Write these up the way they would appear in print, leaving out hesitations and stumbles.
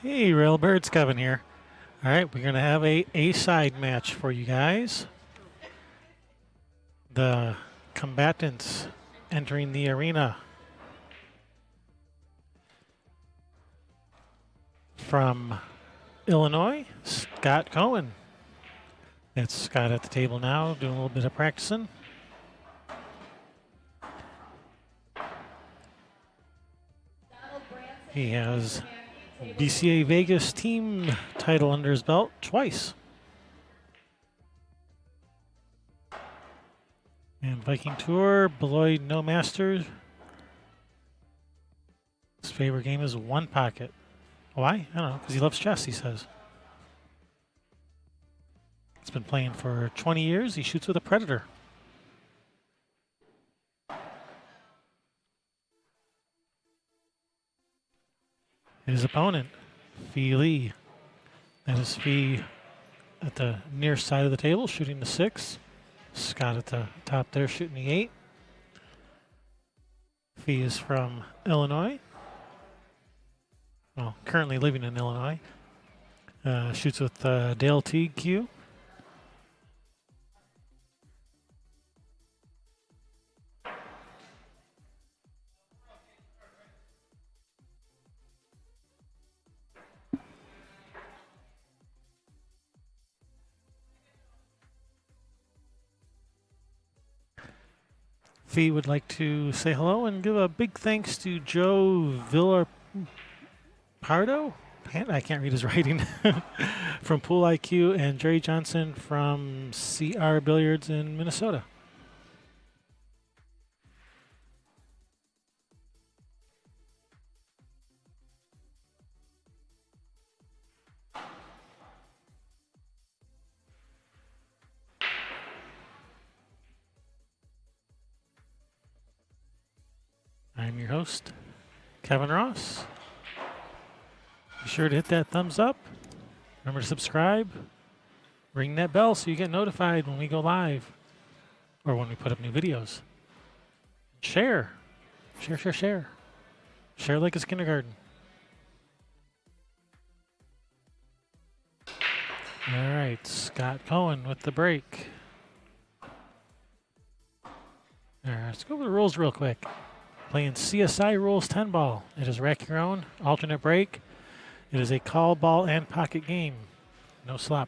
Hey, Railbirds, Kevin here. All right, we're gonna have a side match for you guys. The combatants entering the arena from Illinois, Scott Cohen. That's Scott at the table now, doing a little bit of practicing. He has BCA Vegas team title under his belt twice. And Viking Tour, Beloit No Masters. His favorite game is One Pocket. Why? I don't know, because he loves chess, he says. He's been playing for 20 years. He shoots with a Predator. His opponent, Fee Lee. That is Fee at the near side of the table, shooting the 6. Scott at the top there, shooting the 8. Fee is from Illinois. Well, currently living in Illinois. Shoots with Dale Teague Q. Fee would like to say hello and give a big thanks to Joe Villarpardo. I can't read his writing. From Pool IQ and Jerry Johnson from CR Billiards in Minnesota. I'm your host, Kevin Ross. Be sure to hit that thumbs up. Remember to subscribe. Ring that bell so you get notified when we go live or when we put up new videos. Share. Share, share, share. Share like it's kindergarten. All right, Scott Cohen with the break. All right, let's go over the rules real quick. Playing CSI Rules 10 ball. It is rack your own, alternate break. It is a call, ball, and pocket game. No slop.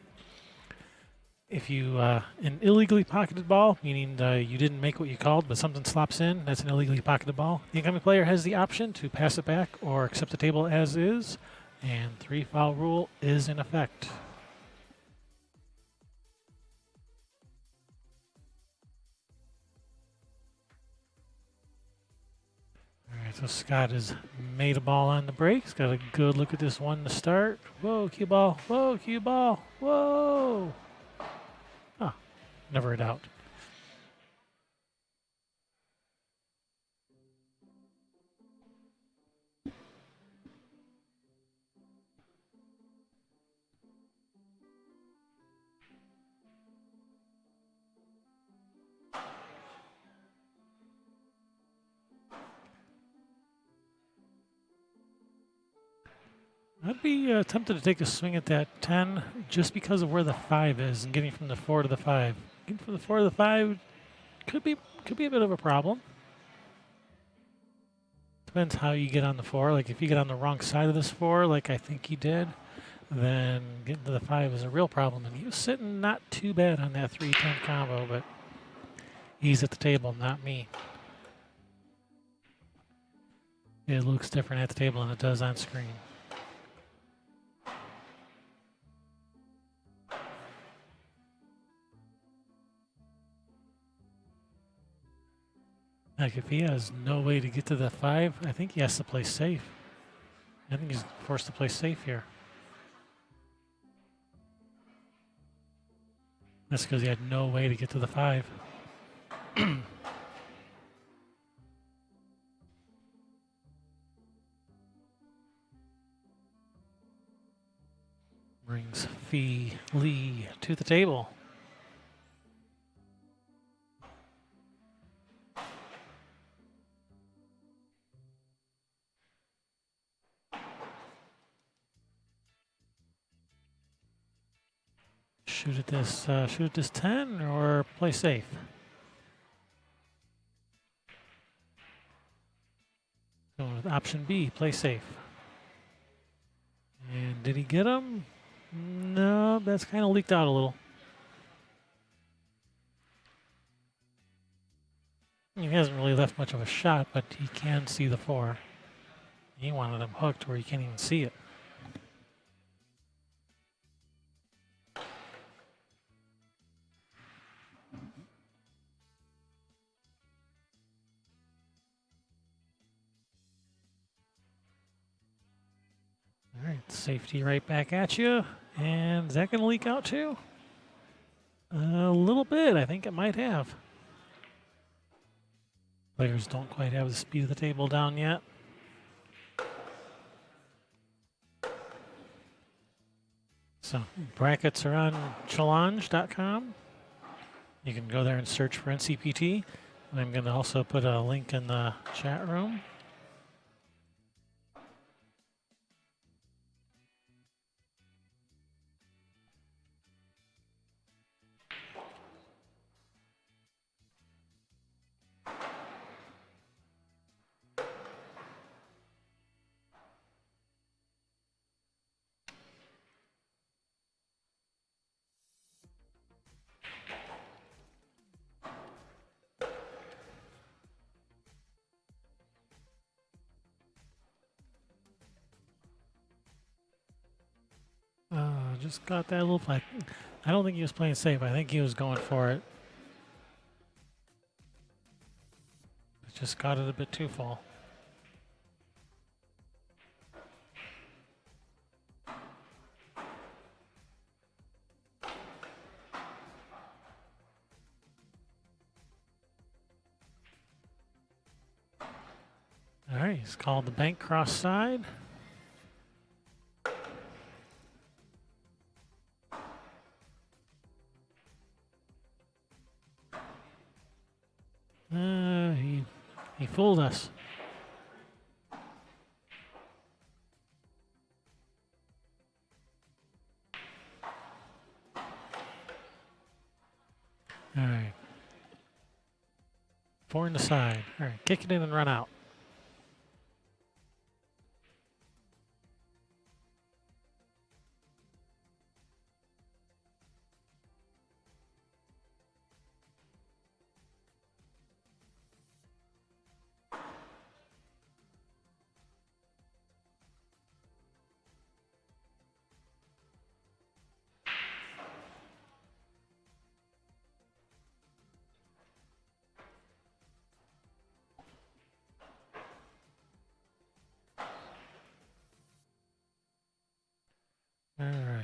If you an illegally pocketed ball, meaning you didn't make what you called, but something slops in, that's an illegally pocketed ball. The incoming player has the option to pass it back or accept the table as is, and 3-foul rule is in effect. All right, so Scott has made a ball on the break. He's got a good look at this one to start. Whoa, cue ball. Whoa, cue ball. Whoa. Oh, never a doubt. I'd be tempted to take a swing at that 10 just because of where the 5 is and getting from the 4 to the 5. Getting from the 4 to the 5 could be a bit of a problem. Depends how you get on the 4. Like if you get on the wrong side of this 4, like I think he did, then getting to the 5 is a real problem. And he was sitting not too bad on that 3-10 combo, but he's at the table, not me. It looks different at the table than it does on screen. Like if he has no way to get to the 5, I think he has to play safe. I think he's forced to play safe here. That's because he had no way to get to the 5. Brings Fee Lee to the table. shoot at this 10 or play safe? Going with option B, play safe. And did he get him? No, that's kind of leaked out a little. He hasn't really left much of a shot, but he can see the 4. He wanted him hooked where you can't even see it. All right, safety right back at you. And is that going to leak out too? A little bit, I think it might have. Players don't quite have the speed of the table down yet. So brackets are on challenge.com. You can go there and search for NCPT. And I'm going to also put a link in the chat room. Just got that little fight. I don't think he was playing safe. I think he was going for it. Just got it a bit too full. All right, he's called the bank cross side. He fooled us. All right. 4 in the side. All right, kick it in and run out. All right.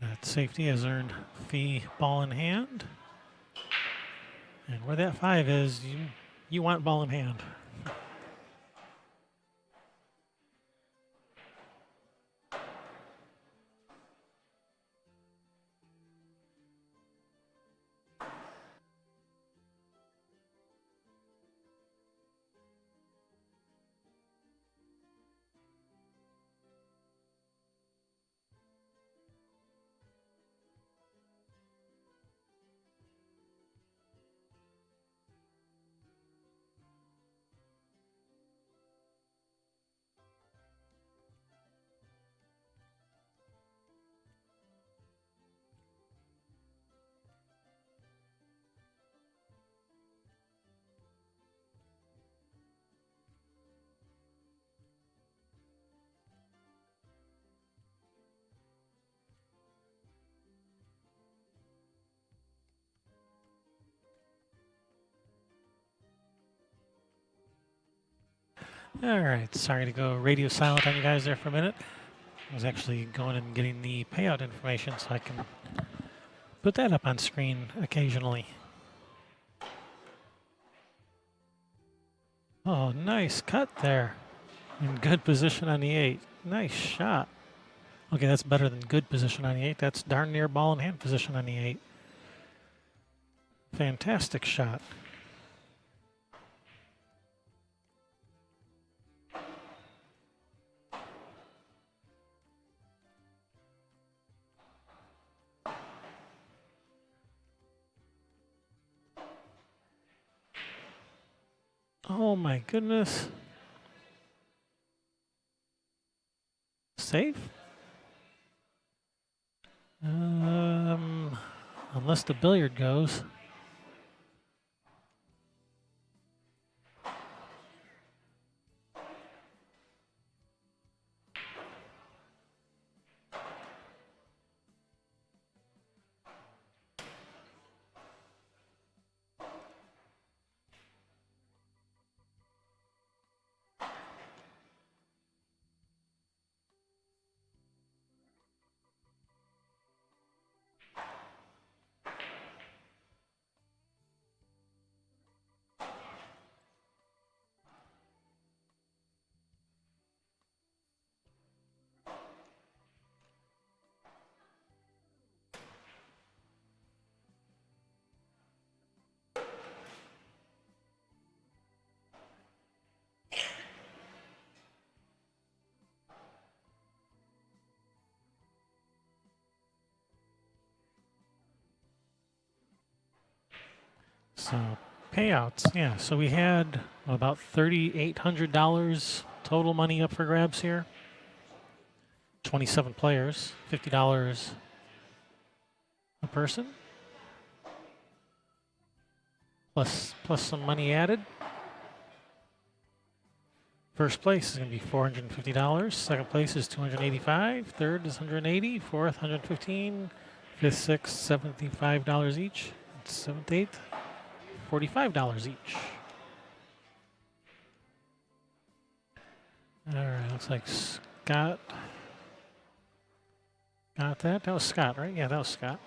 That safety has earned fee ball in hand. And where that 5 is, you want ball in hand. All right, sorry to go radio silent on you guys there for a minute. I was actually going and getting the payout information so I can put that up on screen occasionally. Oh, nice cut there. In good position on the 8. Nice shot. Okay, that's better than good position on the 8. That's darn near ball in hand position on the 8. Fantastic shot. Oh my goodness. Safe? Unless the billiard goes. So payouts, yeah. So we had about $3,800 total money up for grabs here. 27 players, $50 a person, plus some money added. First place is going to be $450. Second place is $285. Third is $180. Fourth, $115. Fifth, sixth, $75 each. Seventh, eighth, $45 each. All right, looks like Scott got that. That was Scott, right? Yeah, that was Scott.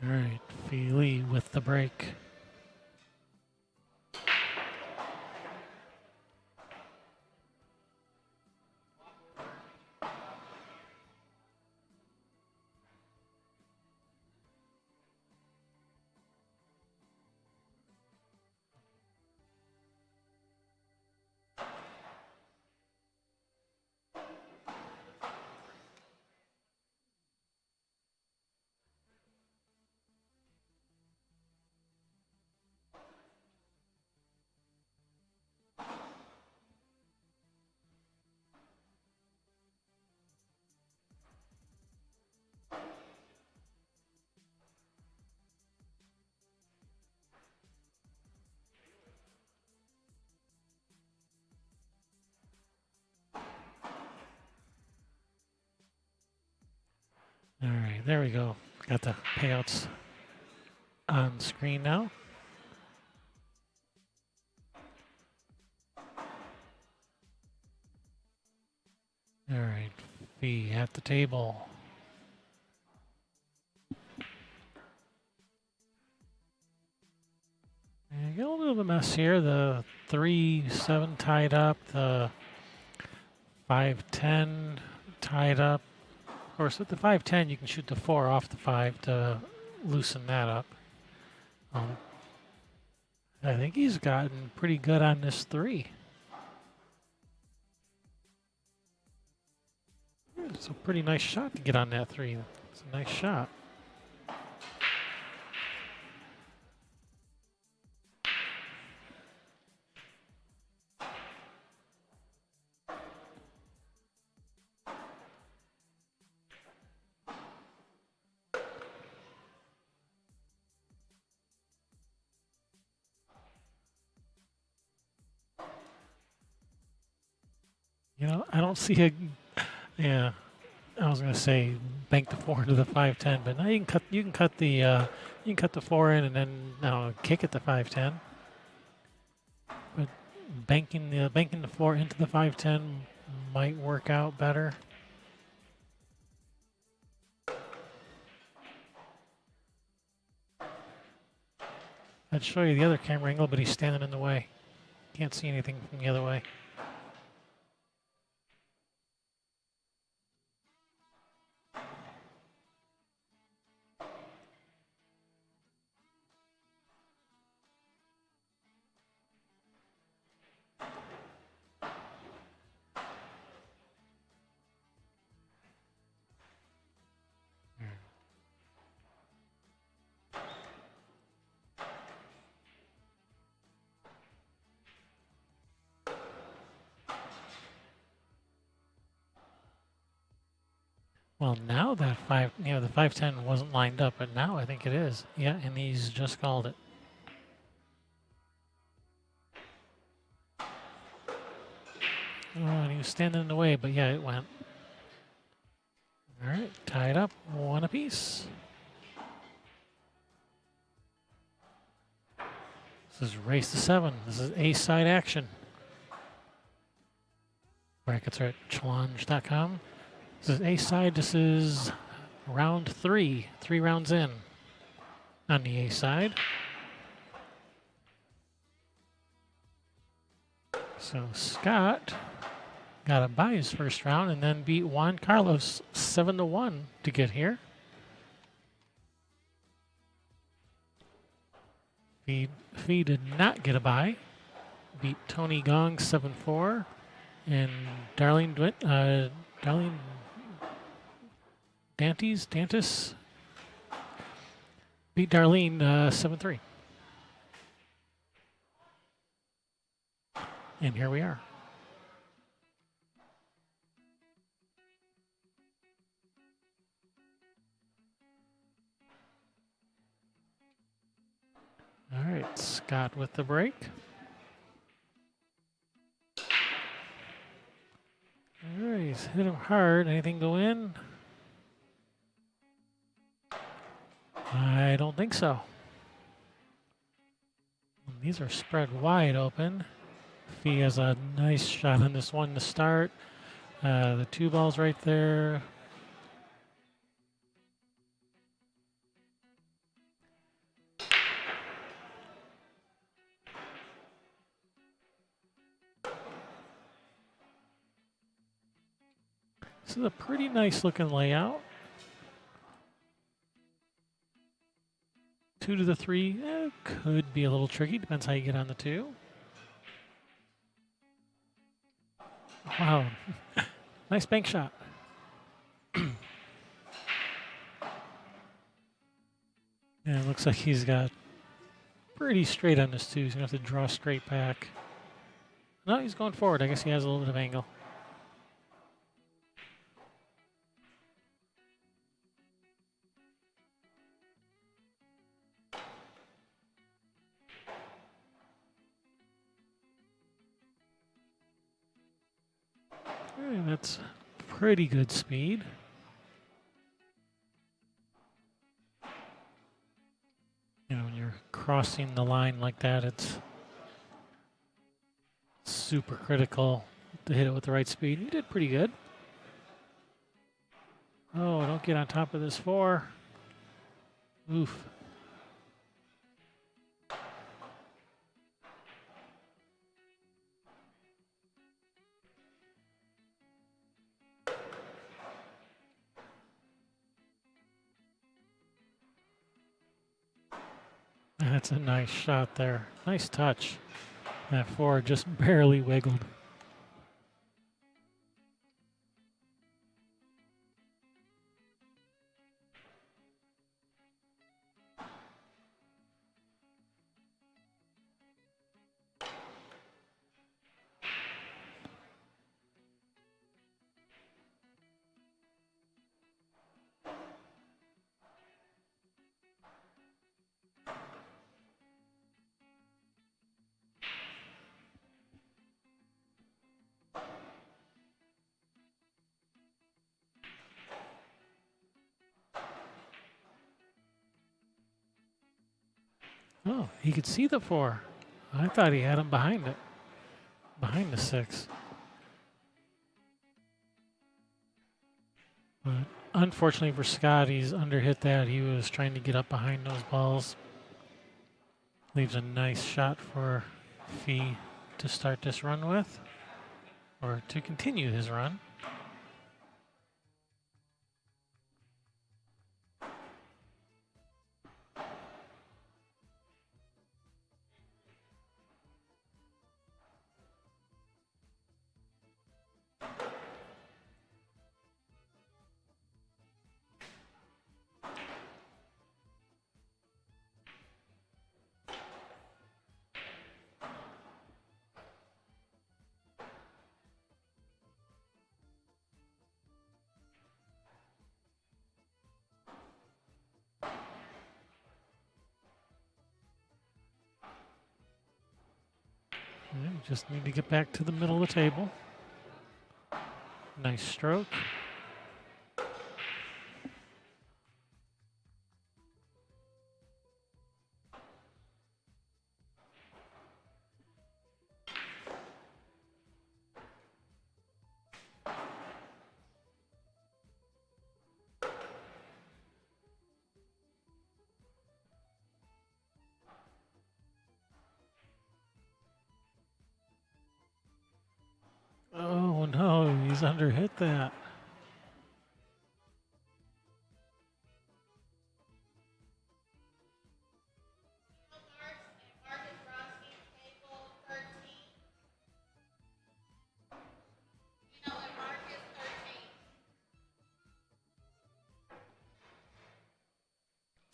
All right, Feely with the break. All right, there we go. Got the payouts on screen now. All right, Fee at the table. And you get a little bit of a mess here. The 3-7 tied up. The 5-10 tied up. Of course, with the 5-10, you can shoot the 4 off the 5 to loosen that up. I think he's gotten pretty good on this 3. It's a pretty nice shot to get on that 3. It's a nice shot. You know, I don't see a. Yeah, I was gonna say bank the four into the 5-10, but now you can cut the four in and then kick it to 5-10. But banking the four into the 5-10 might work out better. I'd show you the other camera angle, but he's standing in the way. Can't see anything from the other way. Well, now that the 5-10 wasn't lined up, but now I think it is. Yeah, and he's just called it. Oh, and he was standing in the way, but yeah, it went. All right, tied up, one apiece. This is race to 7. This is A-side action. Brackets are at challenge.com. This is A-side. This is round 3. 3 rounds in on the A-side. So Scott got to buy his first round and then beat Juan Carlos 7-1 to get here. Fee did not get a bye. Beat Tony Gong 7-4. And Darlene Dantis beat Darlene 7-3. And here we are. All right, Scott with the break. All right, he's hit him hard. Anything go in? I don't think so. These are spread wide open. Fee has a nice shot on this one to start. The 2 balls right there. This is a pretty nice looking layout. 2 to the 3 could be a little tricky. Depends how you get on the 2. Wow. Nice bank shot. And it looks like he's got pretty straight on this 2. He's going to have to draw straight back. No, he's going forward. I guess he has a little bit of angle. That's pretty good speed. You know, when you're crossing the line like that, it's super critical to hit it with the right speed. You did pretty good. Oh, don't get on top of this 4. Oof. That's a nice shot there. Nice touch. That 4 just barely wiggled. Oh, he could see the 4. I thought he had him behind it, behind the 6. But unfortunately for Scott, he's underhit that. He was trying to get up behind those balls. Leaves a nice shot for Fee to start this run with, or to continue his run. Yeah, just need to get back to the middle of the table. Nice stroke. Oh no, he's underhit that.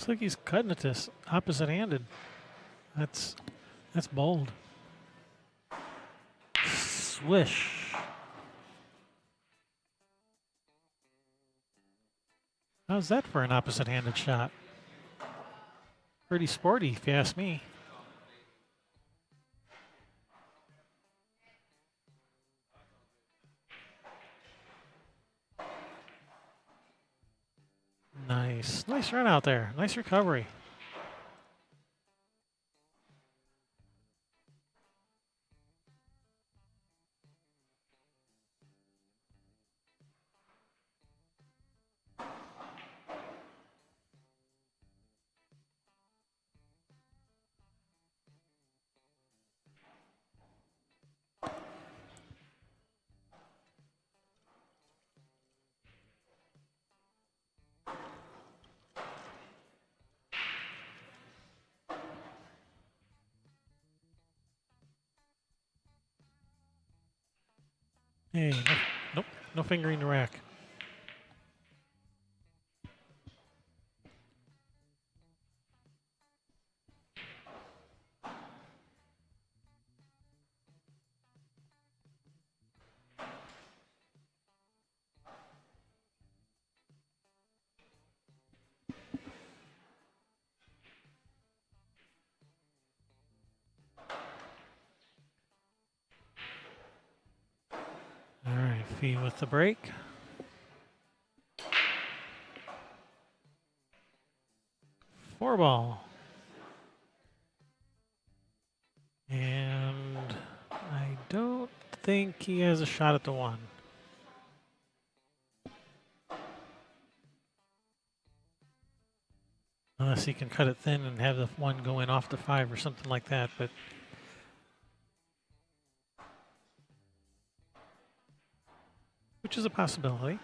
Looks like he's cutting at this opposite-handed. That's bold. Swish. How's that for an opposite-handed shot? Pretty sporty, if you ask me. Nice run out there. Nice recovery. Hey, nope, no fingering the rack. All right, Fee with the break. Four ball. And I don't think he has a shot at the 1. Unless he can cut it thin and have the 1 go in off the 5 or something like that, but which is a possibility.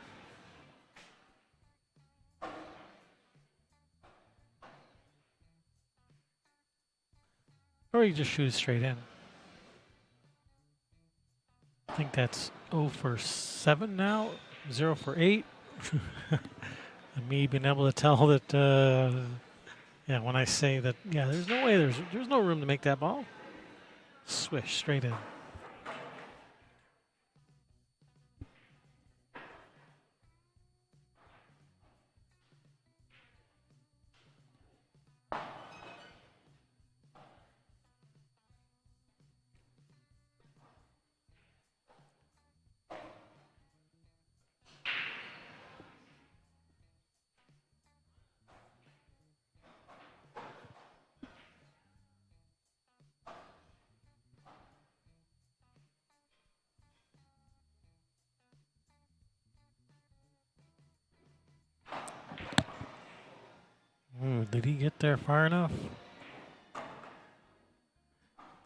Or he just shoots straight in. I think that's 0 for 7 now, 0 for 8. And me being able to tell that, yeah, when I say that, yeah, there's no way, there's no room to make that ball. Swish straight in. did he get there far enough? I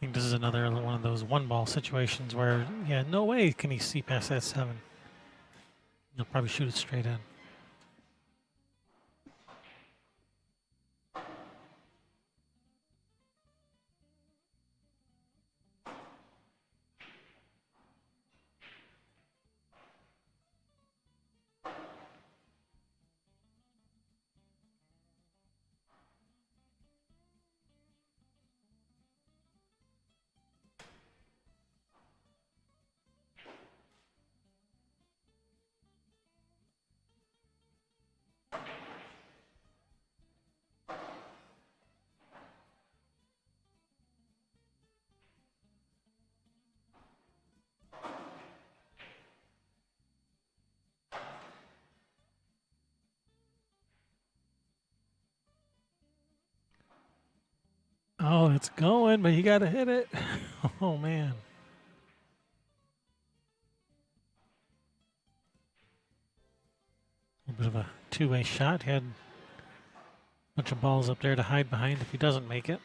think this is another one of those one ball situations where, yeah, no way can he see past that 7. He'll probably shoot it straight in. Oh, it's going, but you got to hit it. Oh, man. A bit of a two-way shot. He had a bunch of balls up there to hide behind if he doesn't make it.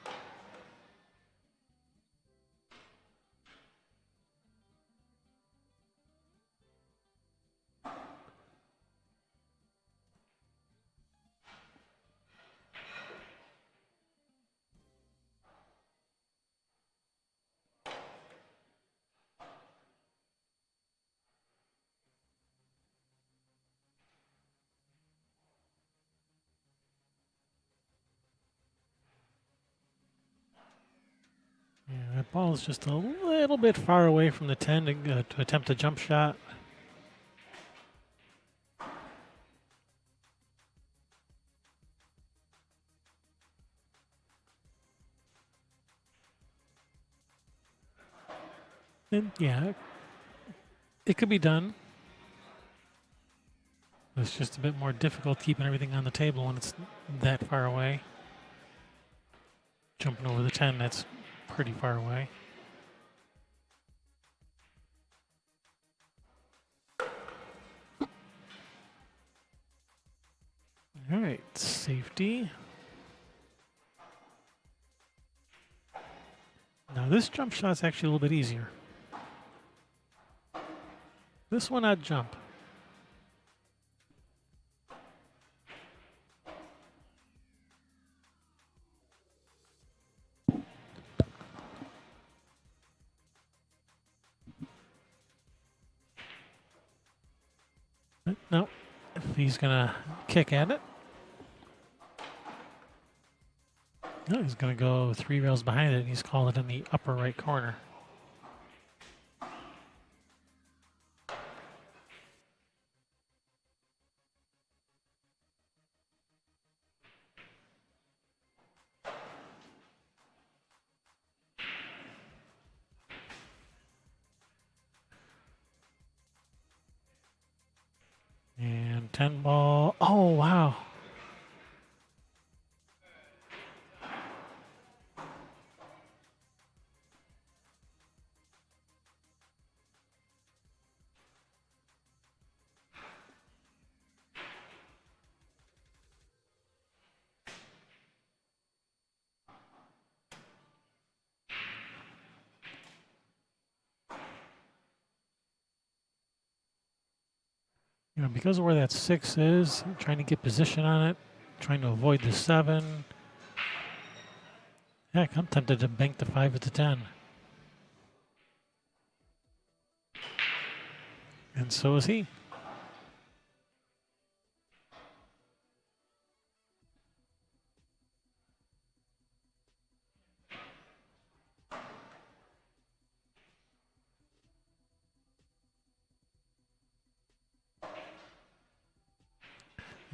Yeah, that ball is just a little bit far away from the 10 to attempt a jump shot. And yeah, it could be done. It's just a bit more difficult keeping everything on the table when it's that far away. Jumping over the 10, that's pretty far away. All right, safety. Now this jump shot's actually a little bit easier. This one I'd jump. But no, if he's gonna kick at it. No, he's gonna go 3 rails behind it and he's calling it in the upper right corner. And 10 ball. Oh, wow. You know, because of where that 6 is, I'm trying to get position on it, trying to avoid the 7. Heck, I'm tempted to bank the 5 at the 10. And so is he.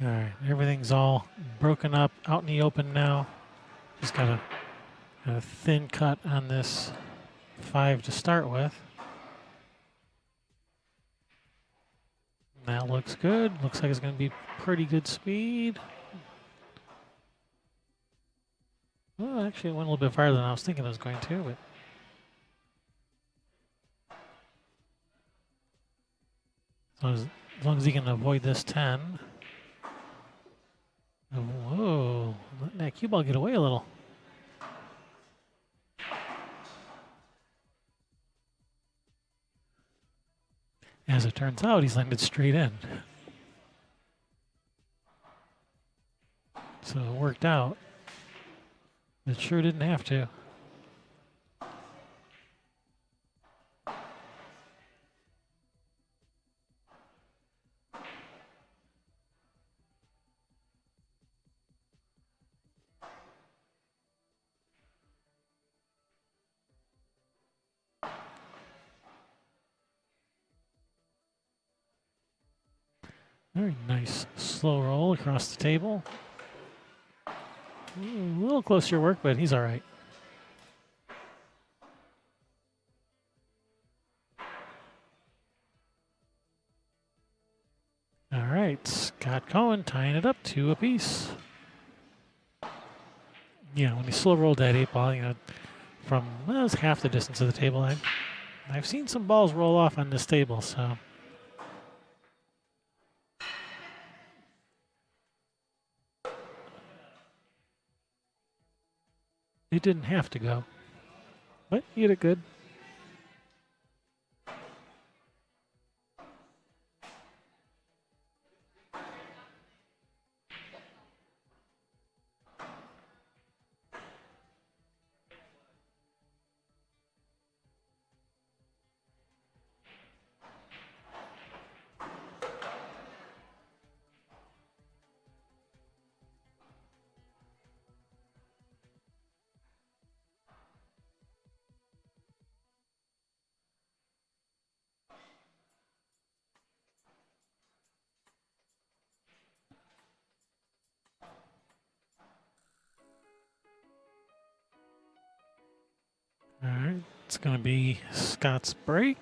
All right, everything's all broken up, out in the open now. Just got a thin cut on this 5 to start with. That looks good. Looks like it's going to be pretty good speed. Well, actually, it went a little bit farther than I was thinking it was going to, but as long as he can avoid this 10. Whoa, letting that cue ball get away a little. As it turns out, he's landed straight in. So it worked out. It sure didn't have to. Very nice slow roll across the table. A little close to your work, but he's all right. All right, Scott Cohen tying it up 2 apiece. Yeah, when he slow rolled that 8-ball, from half the distance of the table, I've seen some balls roll off on this table, so. It didn't have to go, but you did it good. All right, it's going to be Scott's break.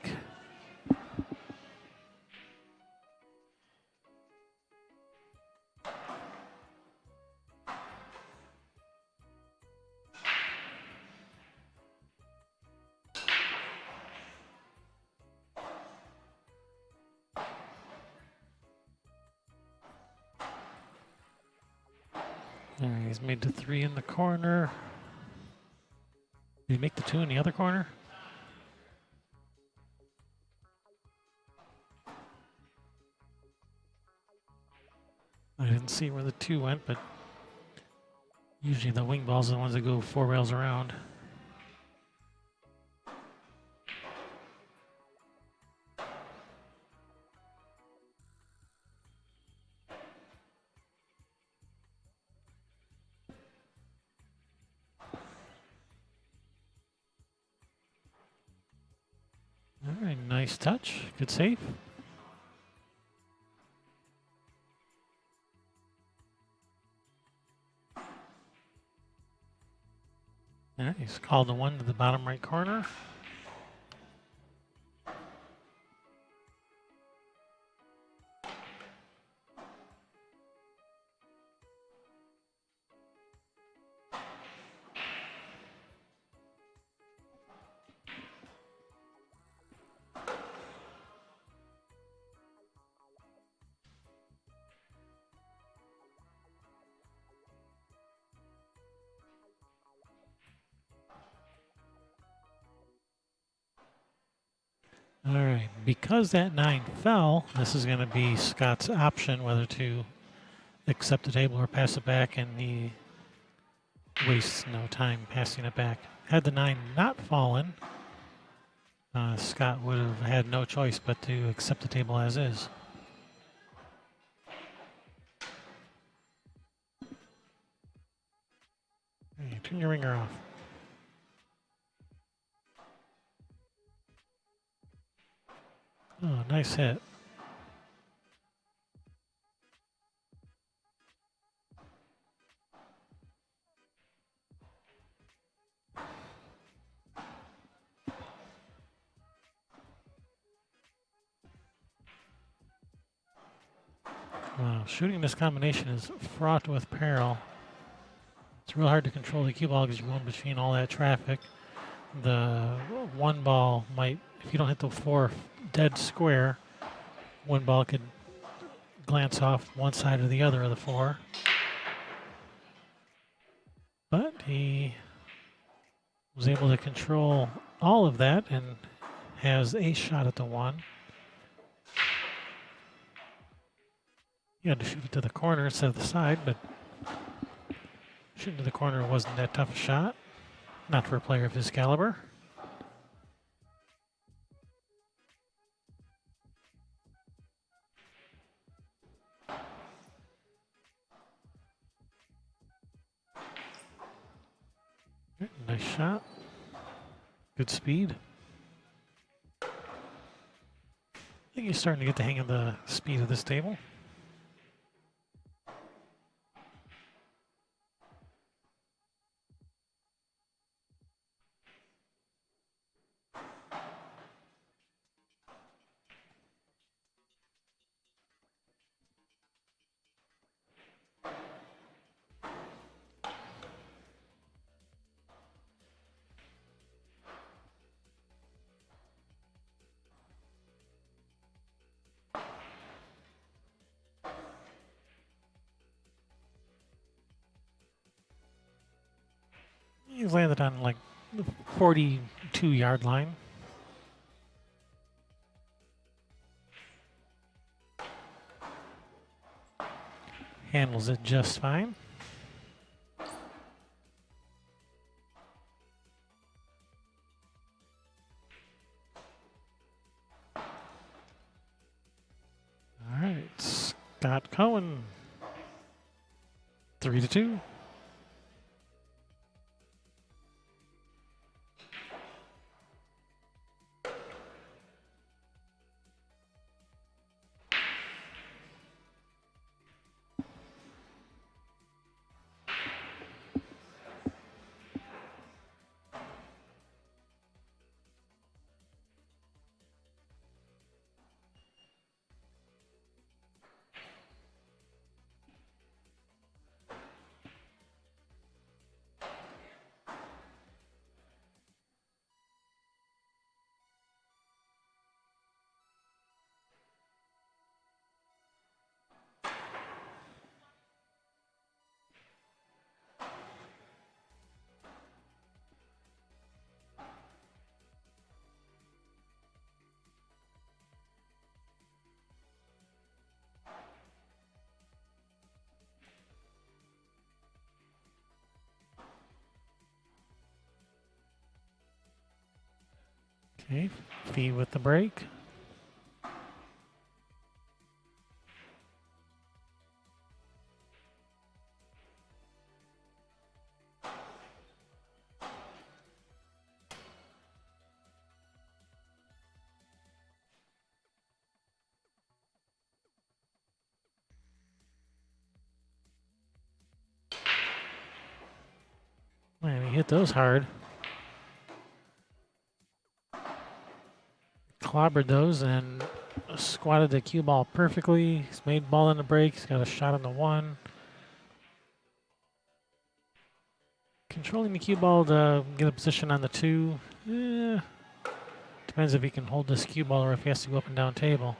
All right, he's made the 3 in the corner. Did he make the 2 in the other corner? I didn't see where the 2 went, but usually the wing balls are the ones that go 4 rails around. All right, nice touch. Good save. All right, he's called the 1 to the bottom right corner. All right, because that 9 fell, this is going to be Scott's option whether to accept the table or pass it back, and he wastes no time passing it back. Had the 9 not fallen, Scott would have had no choice but to accept the table as is. Hey, turn your ringer off. Oh, nice hit. Wow, shooting this combination is fraught with peril. It's real hard to control the cue ball because you're going between all that traffic. The 1 ball might, if you don't hit the 4 dead square, 1 ball could glance off one side or the other of the 4. But he was able to control all of that and has a shot at the 1. He had to shoot it to the corner instead of the side, but shooting to the corner wasn't that tough a shot. Not for a player of his caliber. Nice shot. Good speed. I think he's starting to get the hang of the speed of this table. He's landed on like the 42-yard line. Handles it just fine. All right, Scott Cohen, 3-2. Okay, Fee with the break. Man, he hit those hard. Clobbered those and squatted the cue ball perfectly. He's made ball in the break. He's got a shot on the 1. Controlling the cue ball to get a position on the 2. Depends if he can hold this cue ball or if he has to go up and down table.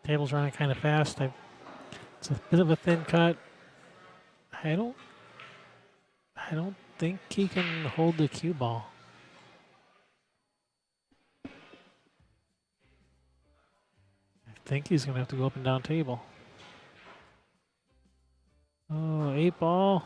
Table's running kind of fast. It's a bit of a thin cut. I don't think he can hold the cue ball. I think he's gonna have to go up and down table. Oh, 8 ball.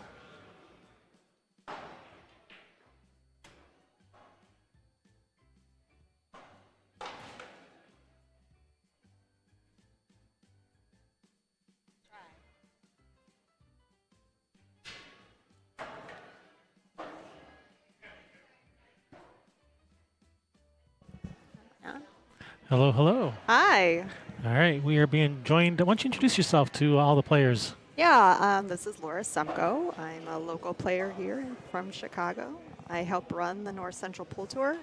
Hello, hello. Hi. All right, we are being joined. Why don't you introduce yourself to all the players? Yeah, this is Laura Semko. I'm a local player here from Chicago. I help run the North Central Pool Tour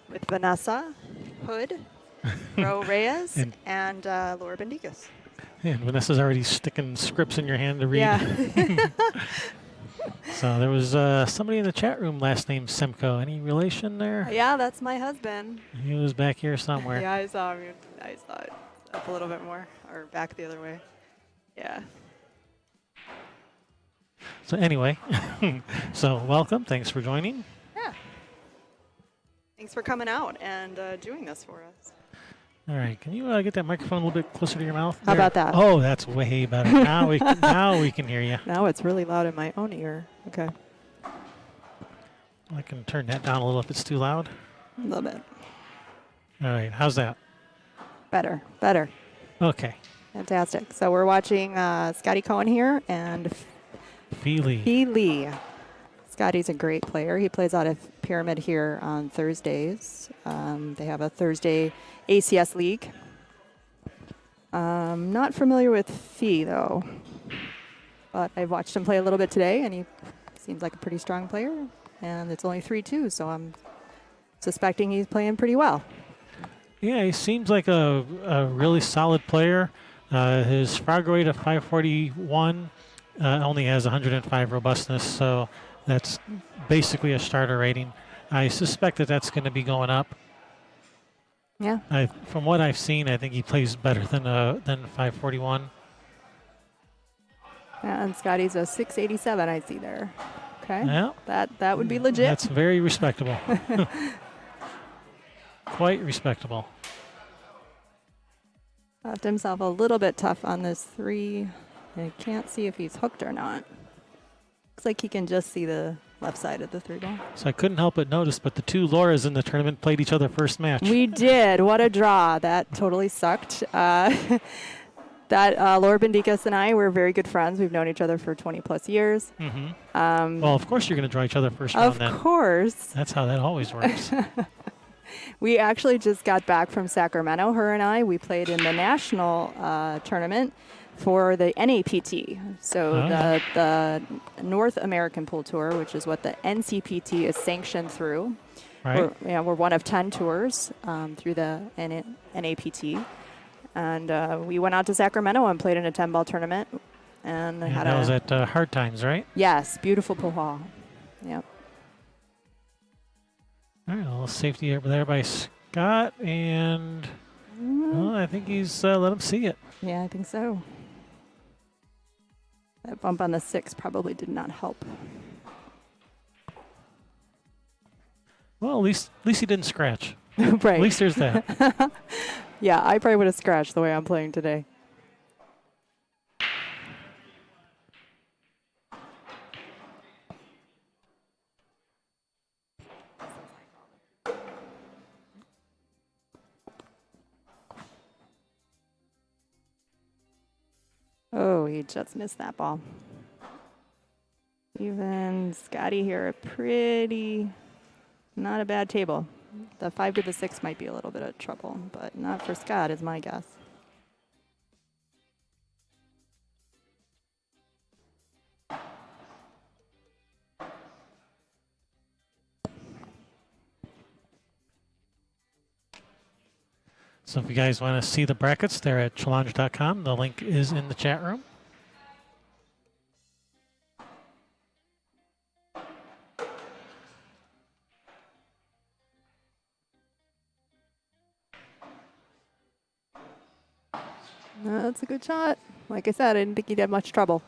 with Vanessa Hood, Ro Reyes, and Laura Bendikas. And Vanessa's already sticking scripts in your hand to read. Yeah. So there was somebody in the chat room last name Semko. Any relation there? Yeah, that's my husband. He was back here somewhere. Yeah, I saw him. I saw it up a little bit more, or back the other way. Yeah. So anyway, so welcome. Thanks for joining. Yeah. Thanks for coming out and doing this for us. All right, can you get that microphone a little bit closer to your mouth? How about that? Oh, that's way better. Now we can hear you. Now it's really loud in my own ear. Okay. I can turn that down a little if it's too loud. A little bit. All right, how's that? Better. Better. Okay. Fantastic. So we're watching Scotty Cohen here and Feely. Fee Lee. Scotty's a great player. He plays out of Pyramid here on Thursdays. They have a Thursday ACS league. Not familiar with Fee, though. But I've watched him play a little bit today, and he seems like a pretty strong player. And it's only 3-2, so I'm suspecting he's playing pretty well. Yeah, he seems like a really solid player. His frog rate of 541 only has 105 robustness, so that's basically a starter rating. I suspect that that's going to be going up. Yeah. From what I've seen, I think he plays better than 541. Yeah, and Scotty's a 687 I see there. Okay. Yeah. That would be legit. That's very respectable. Quite respectable. Left himself a little bit tough on this 3. I can't see if he's hooked or not. Looks like he can just see the left side of the 3 ball. So I couldn't help but notice, but the two Lauras in the tournament played each other first match. We did. What a draw. That totally sucked. Laura Bendikas and I were very good friends. We've known each other for 20 plus years. Mm-hmm. Well, of course you're going to draw each other first round then. Of course. That's how that always works. We actually just got back from Sacramento, her and I. We played in the national tournament for the NAPT. So the North American Pool Tour, which is what the NCPT is sanctioned through. Right. We're one of 10 tours through the NAPT. And we went out to Sacramento and played in a 10-ball tournament. And that was at Hard Times, right? Yes, beautiful pool hall. Yep. All right, a little safety over there by Scott, and well, I think he's let him see it. Yeah, I think so. That bump on the 6 probably did not help. Well, at least he didn't scratch. Right. At least there's that. Yeah, I probably would have scratched the way I'm playing today. Oh, he just missed that ball. Even Scotty here, not a bad table. The 5 to the 6 might be a little bit of trouble, but not for Scott, is my guess. So if you guys want to see the brackets, they're at challenge.com. The link is in the chat room. That's a good shot. Like I said, I didn't think he'd have much trouble.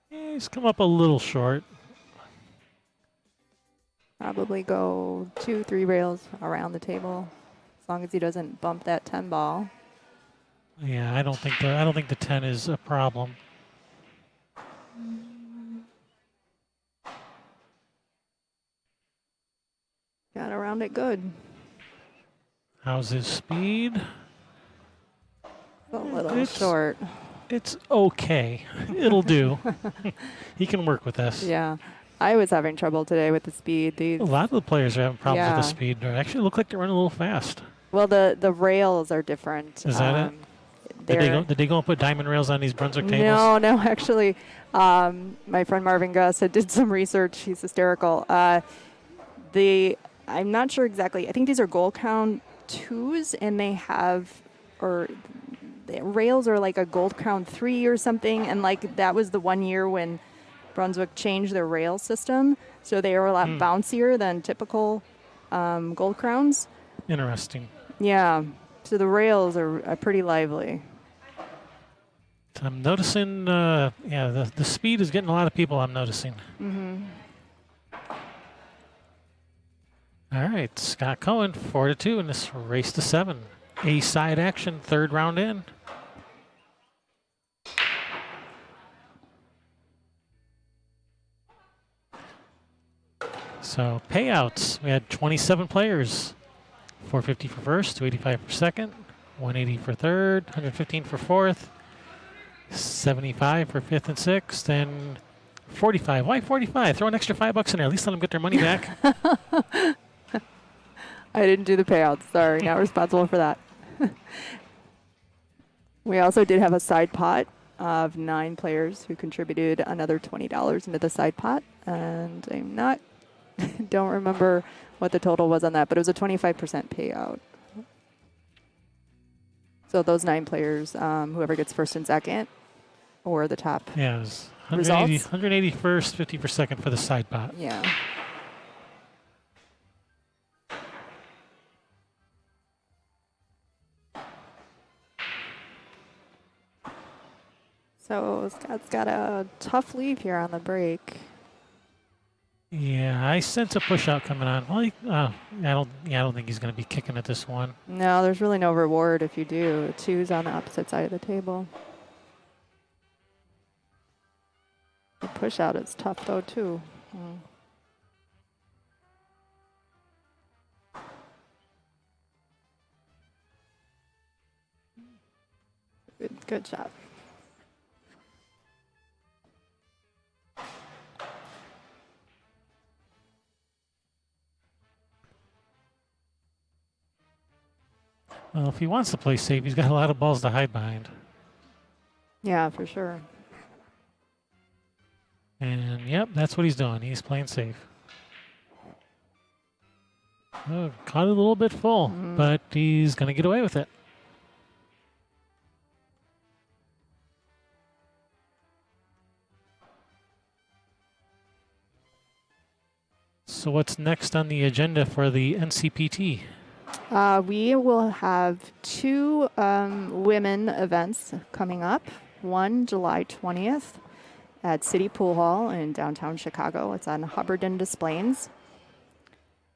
Yeah, he's come up a little short. Probably go 2-3 rails around the table, as long as he doesn't bump that 10 ball. Yeah, I don't think the 10 is a problem. Got around it good. How's his speed? A little short. It's okay. It'll do. He can work with this. Yeah. I was having trouble today with the speed. A lot of the players are having problems with the speed. They actually look like they're running a little fast. Well, the rails are different. Is that it? Did they go and put diamond rails on these Brunswick tables? No, actually. My friend Marvin Gus did some research. He's hysterical. I'm not sure exactly. I think these are gold crown 2s, and they have, or the rails are like a gold crown 3 or something. And like that was the one year when Brunswick changed their rail system, so they were a lot bouncier than typical gold crowns. Interesting. Yeah, so the rails are pretty lively. So I'm noticing, yeah, the speed is getting a lot of people, I'm noticing. Mm-hmm. All right, Scott Cohen, 4-2 in this race to 7. A side action, third round in. So payouts, we had 27 players. 450 for first, 285 for second, 180 for third, 115 for fourth, 75 for fifth and sixth, and 45. Why 45? Throw an extra $5 in there. At least let them get their money back. I didn't do the payouts. Sorry, not responsible for that. We also did have a side pot of 9 players who contributed another $20 into the side pot, and don't remember what the total was on that, but it was a 25% payout. So those 9 players, whoever gets first and second, or the top. Yeah, it was 180 180 first, 50 for second for the side pot. Yeah. So Scott's got a tough leave here on the break. Yeah, I sense a push out coming on. Well, I don't think he's going to be kicking at this one. No, there's really no reward if you do. A 2's on the opposite side of the table. The push out is tough though too. Good job. Well, if he wants to play safe, he's got a lot of balls to hide behind. Yeah, for sure. And yep, that's what he's doing. He's playing safe. Oh, caught it a little bit full, but he's going to get away with it. So what's next on the agenda for the NCPT? We will have 2 women events coming up. One July 20th at City Pool Hall in downtown Chicago. It's on Hubbard and Des Plaines.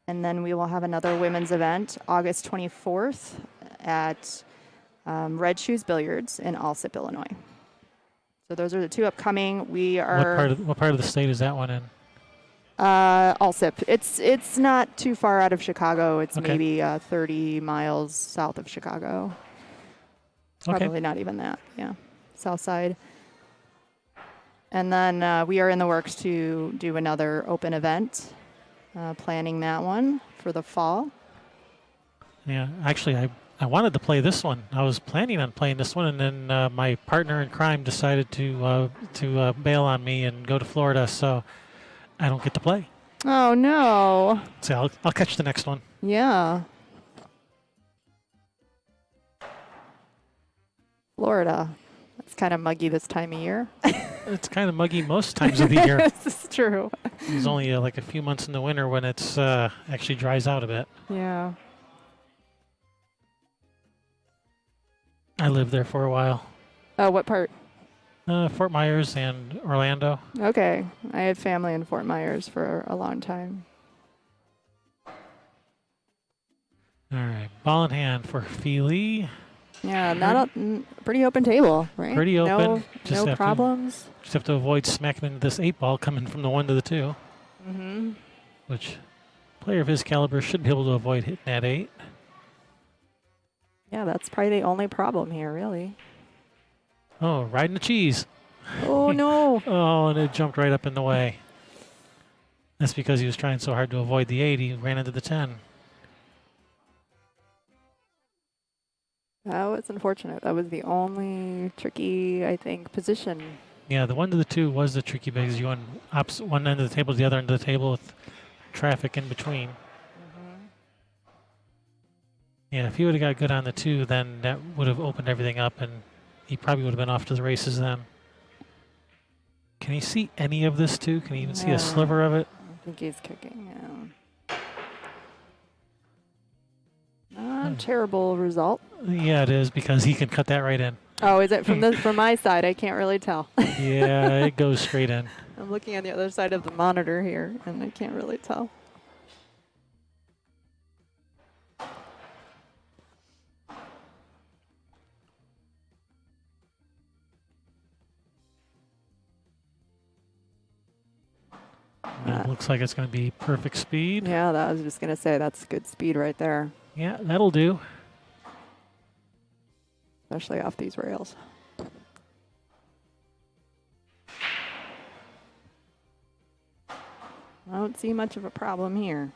And then we will have another women's event August 24th at Red Shoes Billiards in Alsip, Illinois. So those are the 2 upcoming. We are What part of the state is that one in? Alsip. It's not too far out of Chicago. It's Okay. maybe 30 miles south of Chicago. Okay. Probably not even that. Yeah, south side. And then we are in the works to do another open event, planning that one for the fall. Yeah, actually, I wanted to play this one. I was planning on playing this one, and then my partner in crime decided to bail on me and go to Florida, so I don't get to play. Oh no! So I'll catch the next one. Yeah. Florida. It's kind of muggy this time of year. It's kind of muggy most times of the year. This is true. There's only like a few months in the winter when it's actually dries out a bit. Yeah. I lived there for a while. Oh, what part? Fort Myers and Orlando. Okay. I had family in Fort Myers for a long time. All right, ball in hand for Feely. Yeah, not pretty open table, right? Pretty open. No problems. Just have to avoid smacking into this 8-ball coming from the 1 to the 2. Mm-hmm. Which player of his caliber should be able to avoid hitting that 8. Yeah, that's probably the only problem here, really. Oh, riding the cheese. Oh, no. Oh, and it jumped right up in the way. That's because he was trying so hard to avoid the 8, he ran into the 10. That was unfortunate. That was the only tricky, I think, position. Yeah, the 1 to the 2 was the tricky because you went opposite one end of the table to the other end of the table with traffic in between. Yeah, if he would have got good on the 2, then that would have opened everything up, and he probably would have been off to the races then. Can he see any of this, too? Can he even see a sliver of it? I think he's kicking, yeah. Not a terrible result. Yeah, it is, because he can cut that right in. Oh, is it from my side? I can't really tell. Yeah, it goes straight in. I'm looking on the other side of the monitor here, and I can't really tell. It looks like it's going to be perfect speed. Yeah, I was just gonna say that's good speed right there, Yeah, that'll do. especially off these rails. I don't see much of a problem here.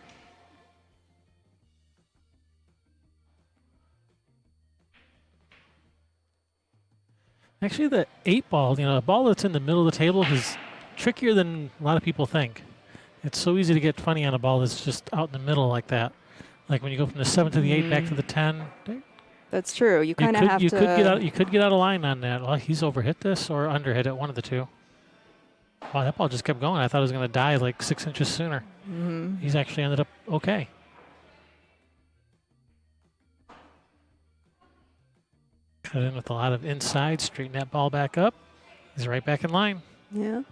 Actually, the 8-ball, a ball that's in the middle of the table is trickier than a lot of people think. It's so easy to get funny on a ball that's just out in the middle like that. Like when you go from the 7 to the 8 back to the 10. That's true. You kind of have you to. could get out of line on that. Well, he's overhit this or underhit it, one of the two. Wow, that ball just kept going. I thought it was going to die like 6 inches sooner. He's actually ended up okay. Cut in with a lot of inside, straighten that ball back up. He's right back in line. Yeah.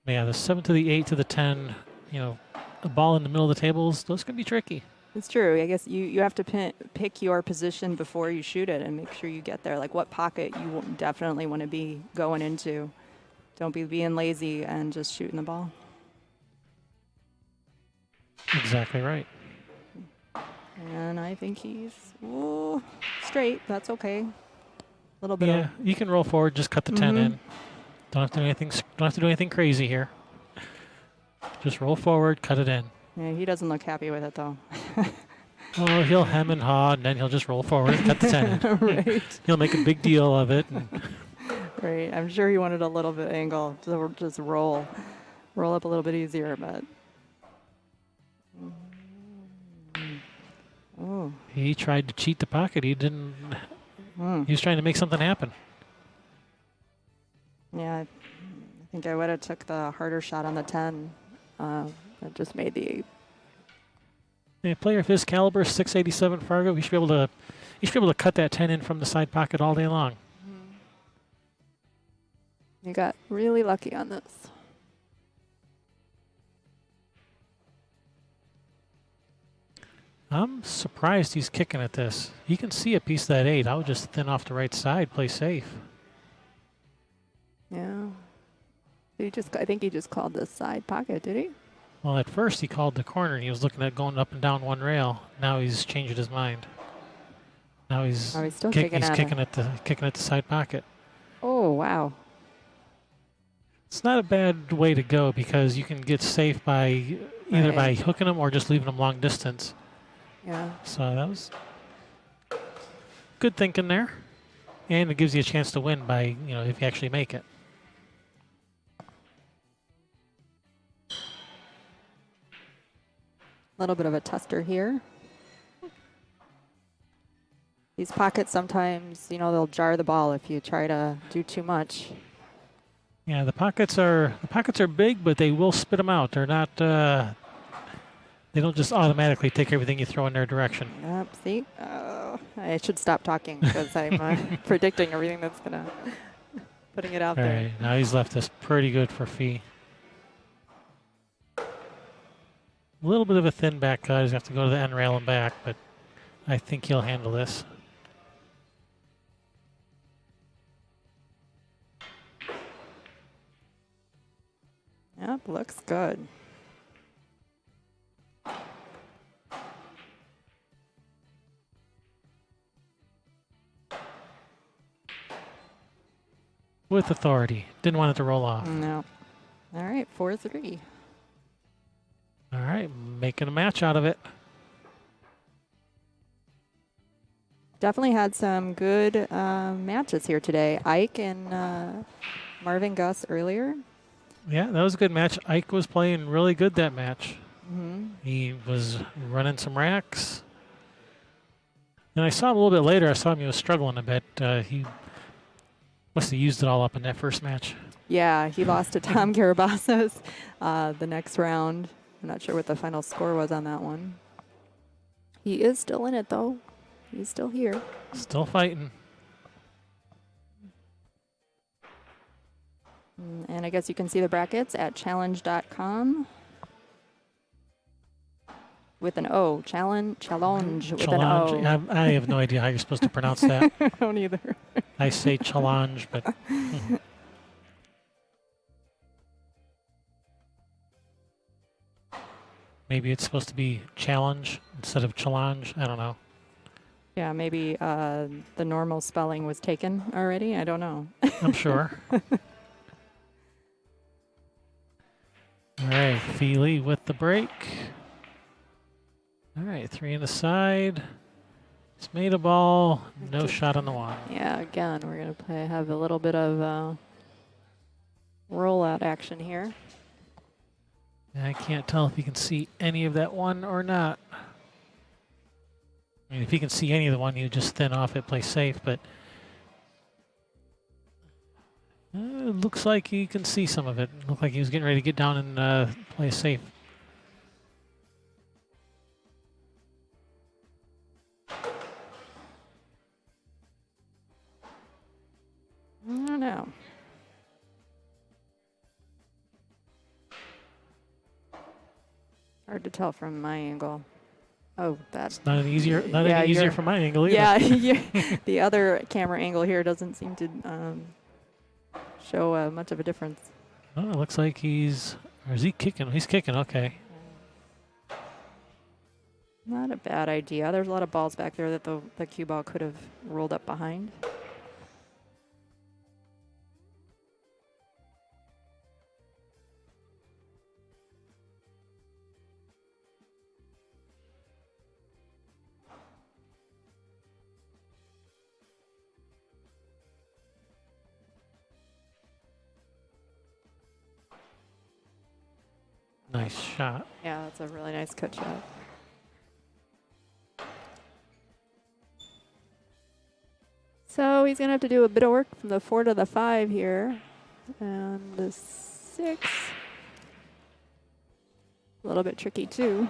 Yeah, the 7 to the 8 to the 10, a ball in the middle of the tables, those can be tricky. It's true. I guess you have to pick your position before you shoot it and make sure you get there. Like what pocket you definitely want to be going into. Don't be being lazy and just shooting the ball. Exactly right. And I think he's straight. That's okay. A little bit. Yeah, you can roll forward, just cut the 10 in. Don't have to do anything. Don't have to do anything crazy here. Just roll forward, cut it in. Yeah, he doesn't look happy with it though. Oh, he'll hem and haw, and then he'll just roll forward and cut the 10 in. Right. He'll make a big deal of it. Right. I'm sure he wanted a little bit angle to just roll up a little bit easier, but. Oh. He tried to cheat the pocket. He didn't. He was trying to make something happen. Yeah, I think I would have took the harder shot on the 10. That just made the 8. A player of his caliber, 687 Fargo, he should be able to cut that 10 in from the side pocket all day long. You got really lucky on this. I'm surprised he's kicking at this. He can see a piece of that 8. I would just thin off the right side, play safe. Yeah. I think he just called the side pocket, did he? Well, at first he called the corner and he was looking at going up and down one rail. Now he's changed his mind. Now he's still kicking at the side pocket. Oh, wow. It's not a bad way to go because you can get safe by either by hooking them or just leaving them long distance. Yeah. So that was good thinking there. And it gives you a chance to win by, if you actually make it. A little bit of a tester here. These pockets sometimes, they'll jar the ball if you try to do too much. Yeah, the pockets are big, but they will spit them out. They're not. They don't just automatically take everything you throw in their direction. Yep. See, I should stop talking because I'm predicting everything that's gonna putting it out All there. right, now he's left this pretty good for fee. A little bit of a thin back cut. He's going to have to go to the end rail and back, but I think he'll handle this. Yep, looks good. With authority. Didn't want it to roll off. No. All right, 4-3. All right, making a match out of it. Definitely had some good matches here today. Ike and Marvin Gus earlier. Yeah, that was a good match. Ike was playing really good that match. Mm-hmm. He was running some racks. And I saw him a little bit later. I saw him, he was struggling a bit. He must have used it all up in that first match. Yeah, he lost to Tom Garabassos the next round. I'm not sure what the final score was on that one. He is still in it, though. He's still here. Still fighting. And I guess you can see the brackets at challenge.com with an O. Challenge with an Challenge. O. I have no idea how you're supposed to pronounce that. I don't either. I say challenge, but maybe it's supposed to be challenge instead of challenge. I don't know. Yeah, maybe the normal spelling was taken already. I don't know. I'm sure. All right, Feely with the break. All right, 3 in the side. It's made a ball. No shot on the one. Yeah, again, we're going to have a little bit of rollout action here. I can't tell if you can see any of that one or not. I mean, if you can see any of the one, you just thin off it, play safe, but it looks like you can see some of it. It looked like he was getting ready to get down and play safe. I don't know. Hard to tell from my angle. Oh, that's Not any easier from my angle either. Yeah, the other camera angle here doesn't seem to show much of a difference. Oh, it looks like he's, or is he kicking? He's kicking, okay. Not a bad idea. There's a lot of balls back there that the cue ball could have rolled up behind. Nice shot. Yeah, that's a really nice cut shot. So he's going to have to do a bit of work from the 4 to the 5 here. And the 6. A little bit tricky too.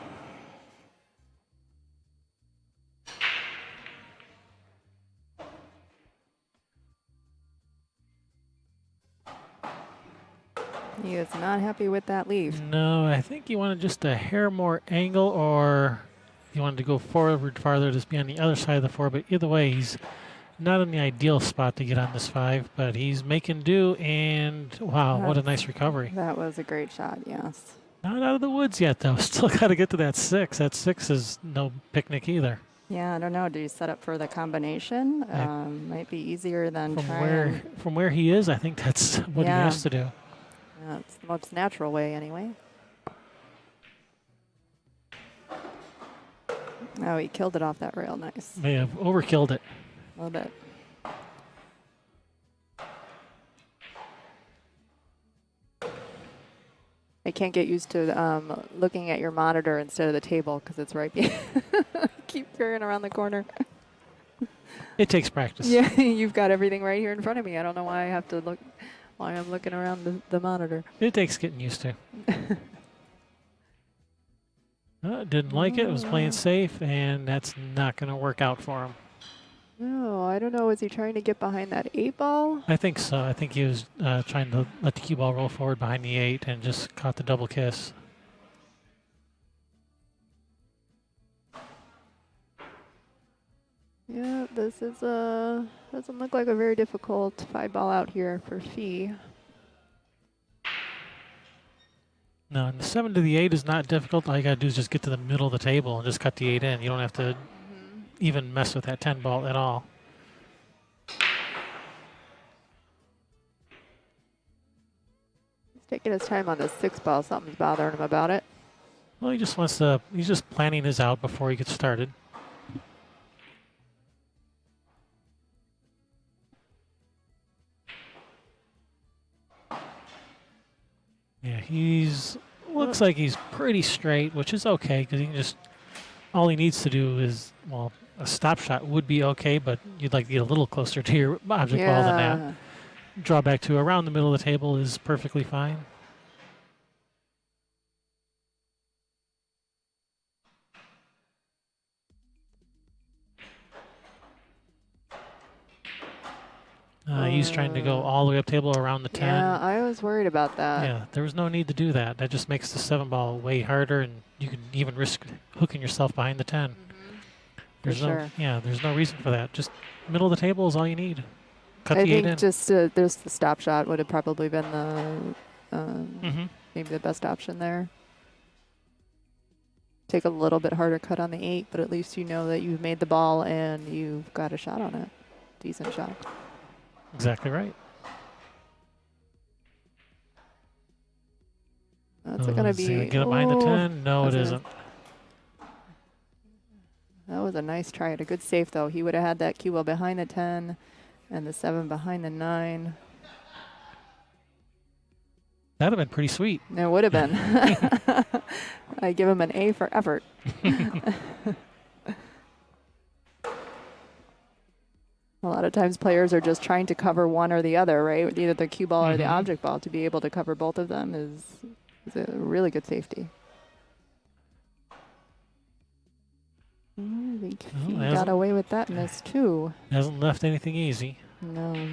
He is not happy with that leave. No, I think you wanted just a hair more angle, or you wanted to go forward farther, just be on the other side of the 4. But either way, he's not in the ideal spot to get on this 5, but he's making do, and wow, what a nice recovery. That was a great shot, yes. Not out of the woods yet, though. Still got to get to that 6. That 6 is no picnic either. Yeah, I don't know. Do you set up for the combination? Might be easier than From where he is, I think that's what he has to do. Yeah, it's the most natural way anyway. Oh, he killed it off that rail. Nice. May have overkilled it. A little bit. I can't get used to looking at your monitor instead of the table because it's right behind. Keep carrying around the corner. It takes practice. Yeah, you've got everything right here in front of me. I don't know why I have to look, why I'm looking around the monitor. It takes getting used to. Didn't like it. Was playing safe, and that's not going to work out for him. No, I don't know. Was he trying to get behind that 8 ball? I think so. I think he was trying to let the cue ball roll forward behind the 8 and just caught the double kiss. Yeah, this is doesn't look like a very difficult 5 ball out here for Fee. No, and the 7 to the 8 is not difficult. All you got to do is just get to the middle of the table and just cut the 8 in. You don't have to even mess with that 10 ball at all. He's taking his time on the 6 ball. Something's bothering him about it. Well, he just wants to, he's just planning his out before he gets started. Yeah, looks like he's pretty straight, which is okay because he can just, all he needs to do is, well, a stop shot would be okay, but you'd like to get a little closer to your object ball than that. Draw back to around the middle of the table is perfectly fine. He's trying to go all the way up table around the 10. Yeah, I was worried about that. Yeah, there was no need to do that. That just makes the 7 ball way harder, and you can even risk hooking yourself behind the 10. There's no, sure. there's no reason for that. Just middle of the table is all you need. Cut I the 8 in. think just there's the stop shot would have probably been the maybe the best option there. Take a little bit harder cut on the 8, but at least you know that you've made the ball and you've got a shot on it. Decent shot. Exactly right. That's going to be. Get it behind the 10? No, it isn't. That was a nice try. A good safe, though. He would have had that cue ball behind the 10 and the 7 behind the 9. That would have been pretty sweet. It would have been. I give him an A for effort. A lot of times players are just trying to cover one or the other, right? Either the cue ball or the object ball. To be able to cover both of them is a really good safety. I think he got away with that miss, too. Hasn't left anything easy. No.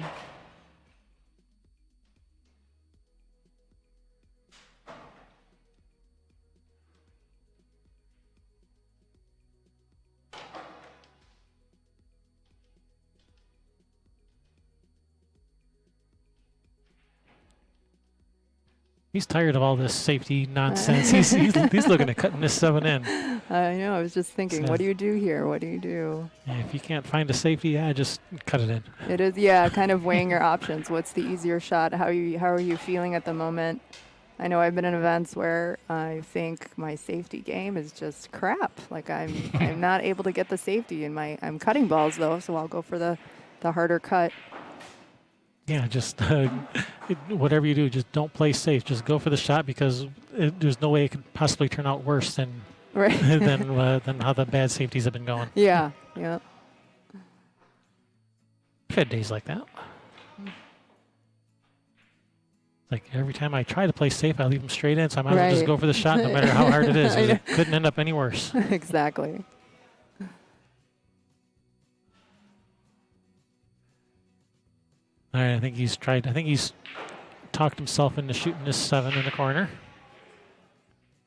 He's tired of all this safety nonsense. he's looking at cutting this 7 in. I know. I was just thinking, So, what do you do here? What do you do? If you can't find a safety, just cut it in. It is, kind of weighing your options. What's the easier shot? How are you feeling at the moment? I know I've been in events where I think my safety game is just crap. Like I'm not able to get the safety in I'm cutting balls though, so I'll go for the harder cut. Yeah, just whatever you do, just don't play safe. Just go for the shot because there's no way it could possibly turn out worse than Right. than how the bad safeties have been going. Yeah. I've had days like that. Like every time I try to play safe, I leave them straight in, so I might as well just go for the shot no matter how hard it is. It couldn't end up any worse. Exactly. All right, I think he's talked himself into shooting this 7 in the corner.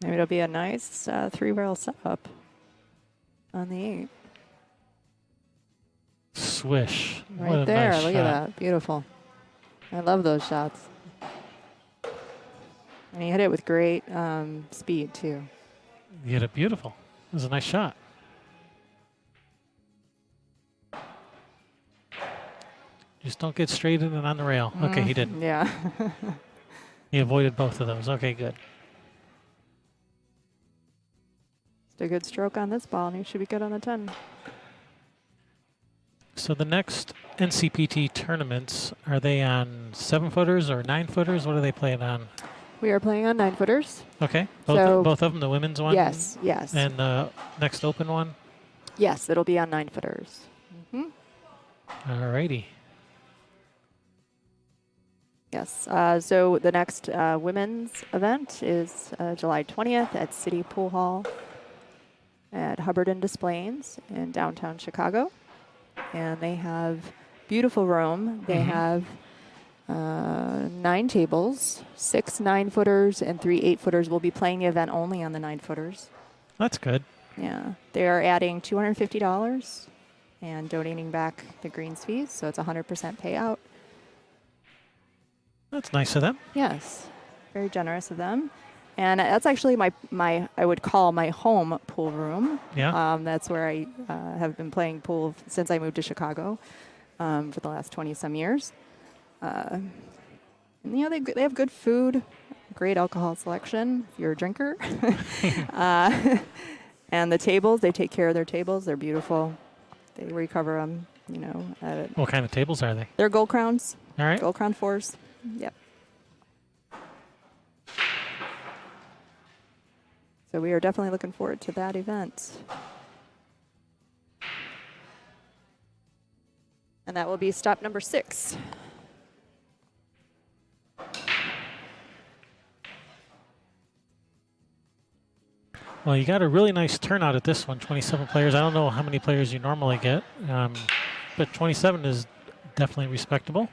Maybe it'll be a nice 3-rail setup on the 8. Swish. Right what a there. nice Look shot. at that. Beautiful. I love those shots. And he hit it with great speed, too. You hit it beautiful. It was a nice shot. Just don't get straight in and on the rail. Okay, he didn't. Yeah. He avoided both of those. Okay, good. Just a good stroke on this ball, and he should be good on the 10. So the next NCPT tournaments, are they on 7-footers or 9-footers? What are they playing on? We are playing on 9-footers. Okay, So- both of them, the women's one? Yes. And the next open one? Yes, it'll be on 9-footers. All righty. Yes. So the next women's event is July 20th at City Pool Hall at Hubbard and Desplaines in downtown Chicago. And they have beautiful room. They have 9 tables, 6 9-footers and 3 8-footers. We'll be playing the event only on the 9-footers. That's good. Yeah. They are adding $250 and donating back the greens fees. So it's 100% payout. That's nice of them. Yes, very generous of them. And that's actually my I would call my home pool room. Yeah. That's where I have been playing pool since I moved to Chicago for the last 20-some years. And, they have good food, great alcohol selection if you're a drinker. And the tables, they take care of their tables. They're beautiful. They recover them, What kind of tables are they? They're Gold Crowns. All right. Gold Crown 4s. Yep. So we are definitely looking forward to that event. And that will be stop number 6. Well, you got a really nice turnout at this one, 27 players. I don't know how many players you normally get, but 27 is Definitely respectable.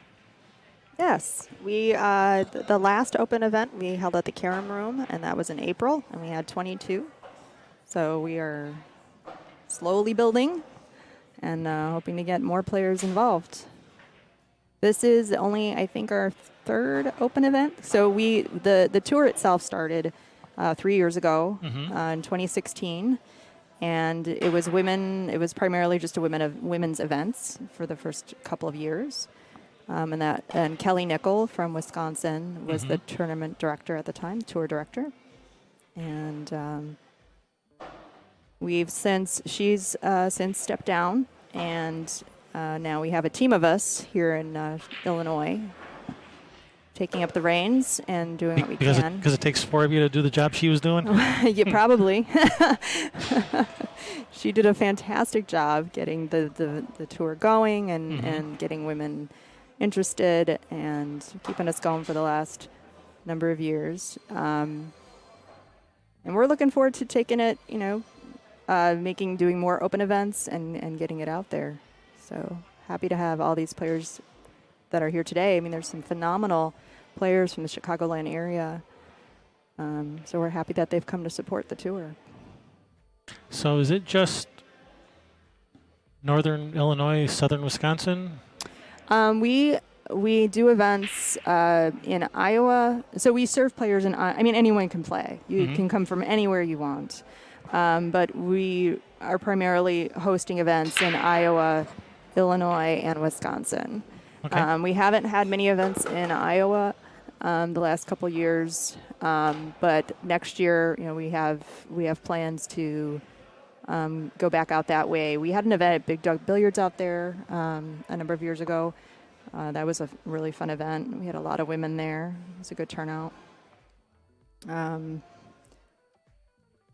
Yes, we the last open event we held at the Karam Room, and that was in April, and we had 22. So we are slowly building and hoping to get more players involved. This is only, I think, our third open event. So the tour itself started 3 years ago in 2016, and it was women. It was primarily just a women's events for the first couple of years. And Kelly Nickel from Wisconsin was the tournament director at the time, tour director. And she's since stepped down, and now we have a team of us here in Illinois taking up the reins and doing what we can. Because it takes 4 of you to do the job she was doing? Yeah, probably. She did a fantastic job getting the tour going and getting women interested and keeping us going for the last number of years. And we're looking forward to taking it, doing more open events and getting it out there. So happy to have all these players that are here today. I mean, there's some phenomenal players from the Chicagoland area. So we're happy that they've come to support the tour. So is it just northern Illinois, southern Wisconsin? We do events in Iowa. So we serve players anyone can play. You can come from anywhere you want. But we are primarily hosting events in Iowa, Illinois, and Wisconsin. Okay. We haven't had many events in Iowa the last couple of years, but next year, we have plans to go back out that way. We had an event at Big Dog Billiards out there a number of years ago. That was a really fun event. We had a lot of women there. It was a good turnout. But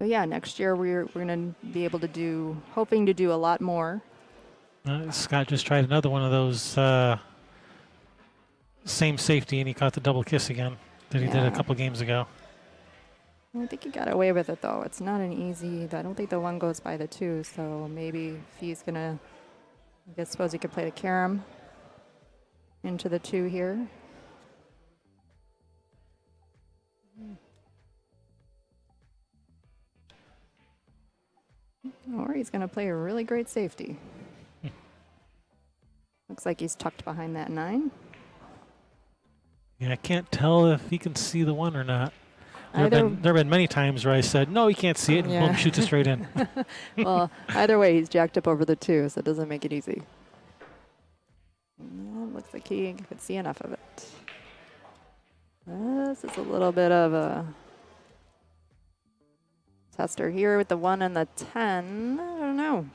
yeah, next year we're going to be able to hoping to do a lot more. Scott just tried another one of those same safety, and he caught the double kiss again that he did a couple games ago. I think he got away with it, though. It's not an easy. I don't think the one goes by the two, so maybe if he's going to, I suppose he could play the carom into the two here. Or he's going to play a really great safety. Looks like he's tucked behind that 9. Yeah, I can't tell if he can see the one or not. There have been many times where I said, no, he can't see it, and boom, shoots it straight in. Well, either way, he's jacked up over the 2, so it doesn't make it easy. Looks like he could see enough of it. This is a little bit of a tester here with the 1 and the 10. I don't know.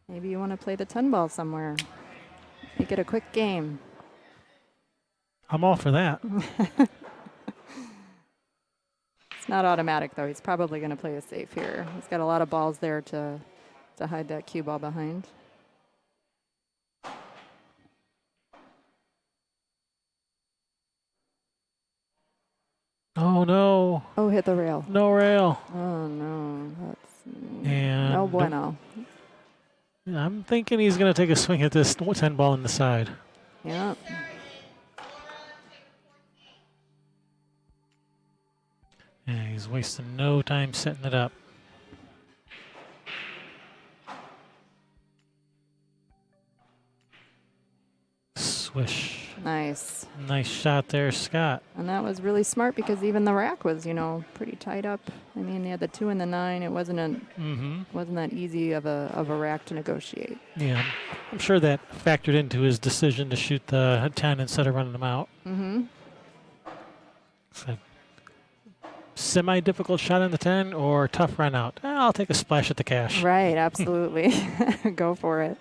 Maybe you want to play the 10 ball somewhere. Make it a quick game. I'm all for that. It's not automatic, though. He's probably going to play a safe here. He's got a lot of balls there to hide that cue ball behind. Oh, no. Oh, hit the rail. No rail. Oh, no. That's And no bueno. I'm thinking he's going to take a swing at this 10 ball in the side. Yeah. Yeah, he's wasting no time setting it up. Swish. Nice. Nice shot there, Scott. And that was really smart because even the rack was, pretty tight up. I mean, they had the 2 and the 9. It wasn't that easy of a rack to negotiate. Yeah, I'm sure that factored into his decision to shoot the 10 instead of running them out. So, semi-difficult shot on the 10 or tough run out? I'll take a splash at the cash. Right, absolutely. Go for it.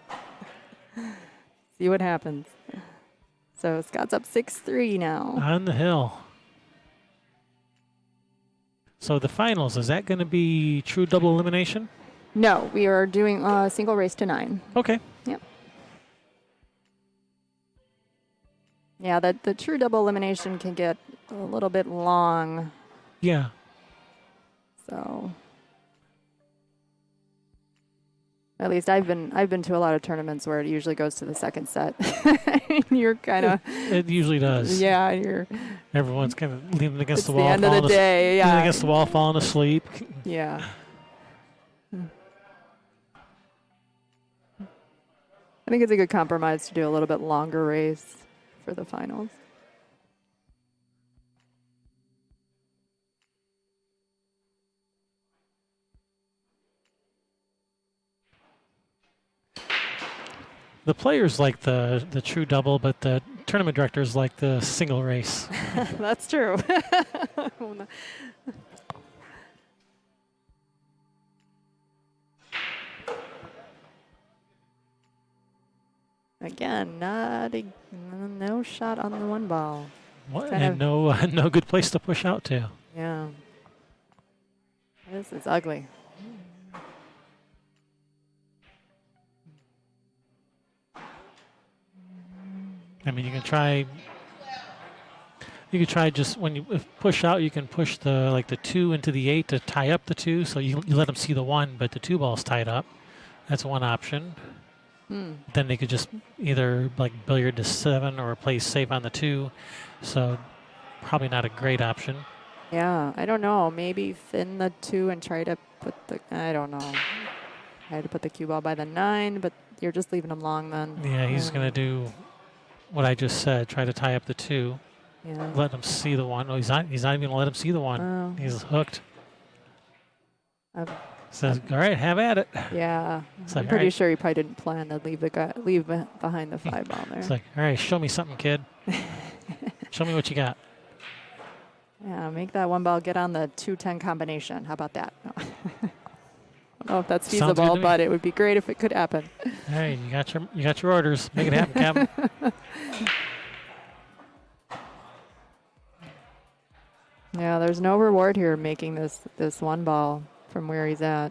See what happens. So Scott's up 6-3 now. On the hill. So the finals, is that going to be true double elimination? No, we are doing a single race to 9. Okay. Yep. Yeah, the true double elimination can get a little bit long. Yeah. So At least I've been to a lot of tournaments where it usually goes to the second set. You're kind of It usually does. yeah. You're Everyone's kind of leaning against it's the the wall, end of the day. leaning Yeah. against the wall, falling asleep. Yeah. I think it's a good compromise to do a little bit longer race for the finals. The players like the true double, but the tournament directors like the single race. That's true. Again, no shot on the one ball. What? Kind And no good place to push out to. Yeah. This is ugly. I mean, you can try. You could try just when you push out, you can push the 2 into the 8 to tie up the 2, so you let them see the 1, but the 2 ball's tied up. That's one option. Then they could just either like billiard to 7 or play safe on the 2. So probably not a great option. Yeah, I don't know. Maybe thin the 2 and try to put the. I don't know. I had to put the cue ball by the 9, but you're just leaving them long then. Yeah, he's going to do what I just said. Try to tie up the 2. Yeah. Let him see the 1. Oh, he's not even going to let him see the 1. Oh. He's hooked. I've Says, all right, have at it. Yeah, It's I'm like, pretty alright. sure he probably didn't plan to leave behind the 5 ball there. It's like, all right, show me something, kid. Show me what you got. Yeah, make that one ball get on the 2-10 combination. How about that? No. I don't know if that's Sounds good feasible, to me. but it would be great if it could happen. Hey, you got your orders. Make it happen, Captain. Yeah, there's no reward here making this one ball from where he's at.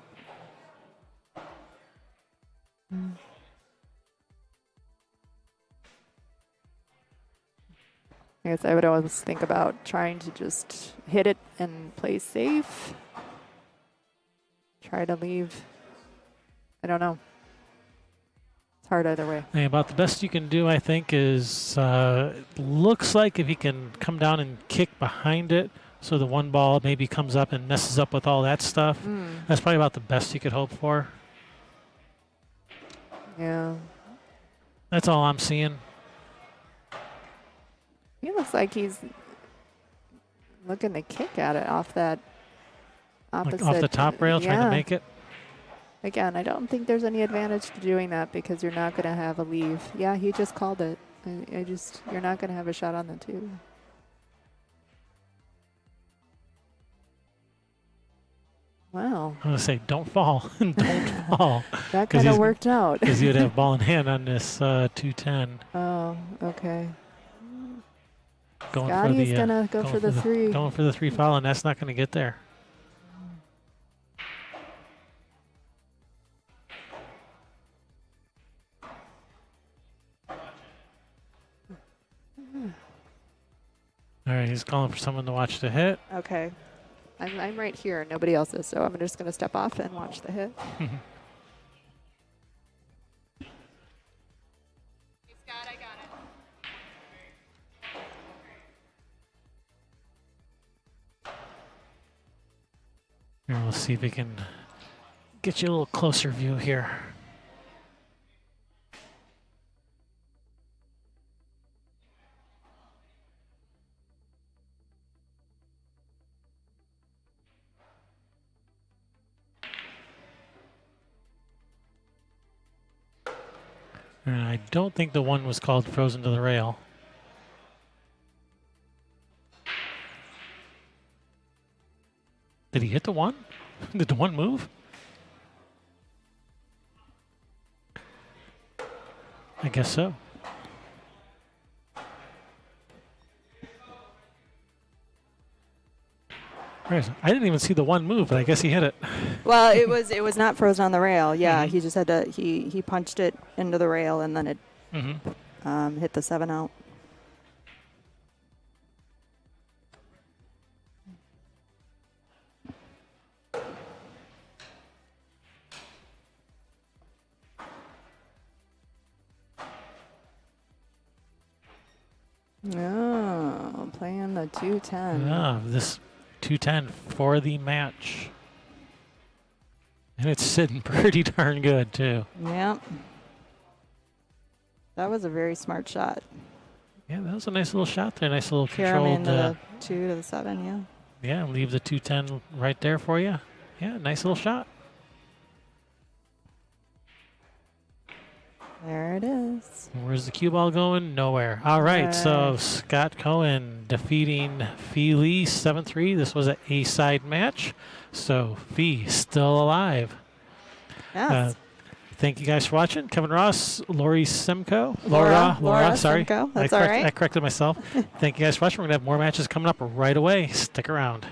I guess I would always think about trying to just hit it and play safe. Try to leave. I don't know. It's hard either way. Hey, about the best you can do, I think, is looks like if he can come down and kick behind it, so the one ball maybe comes up and messes up with all that stuff. That's probably about the best you could hope for. Yeah. That's all I'm seeing. He looks like he's looking to kick at it off that opposite. Like off the top rail, trying to make it. Again, I don't think there's any advantage to doing that because you're not going to have a leave. Yeah, he just called it. You're not going to have a shot on the 2. Wow. I'm going to say, don't fall. Don't fall. That kind of worked out. Because you'd have ball in hand on this 210. Oh, okay. Going Scotty's going to go for the 3. Going for the 3 foul, and that's not going to get there. All right, he's calling for someone to watch the hit. Okay. I'm right here. Nobody else is, so I'm just going to step off and watch the hit. Here, we'll see if we can get you a little closer view here. And I don't think the 1 was called frozen to the rail. Did he hit the 1? Did the 1 move? I guess so. Right. I didn't even see the 1 move, but I guess he hit it. Well, it was not frozen on the rail. Yeah, he just had to he punched it into the rail and then it hit the 7 out. Oh, playing the 210. This 210 for the match. And it's sitting pretty darn good, too. Yep. That was a very smart shot. Yeah, that was a nice little shot there. Nice little Carry me controlled. into the 2 to the 7, yeah. Yeah, leave the 210 right there for you. Yeah, nice little shot. There it is. Where's the cue ball going? Nowhere. All right, so Scott Cohen defeating Fee Lee 7-3. This was an A-side match, so Fee still alive. Yes. Thank you guys for watching. Kevin Ross, Lori Simcoe. Laura Sorry. Simcoe. That's all right. I corrected myself. Thank you guys for watching. We're going to have more matches coming up right away. Stick around.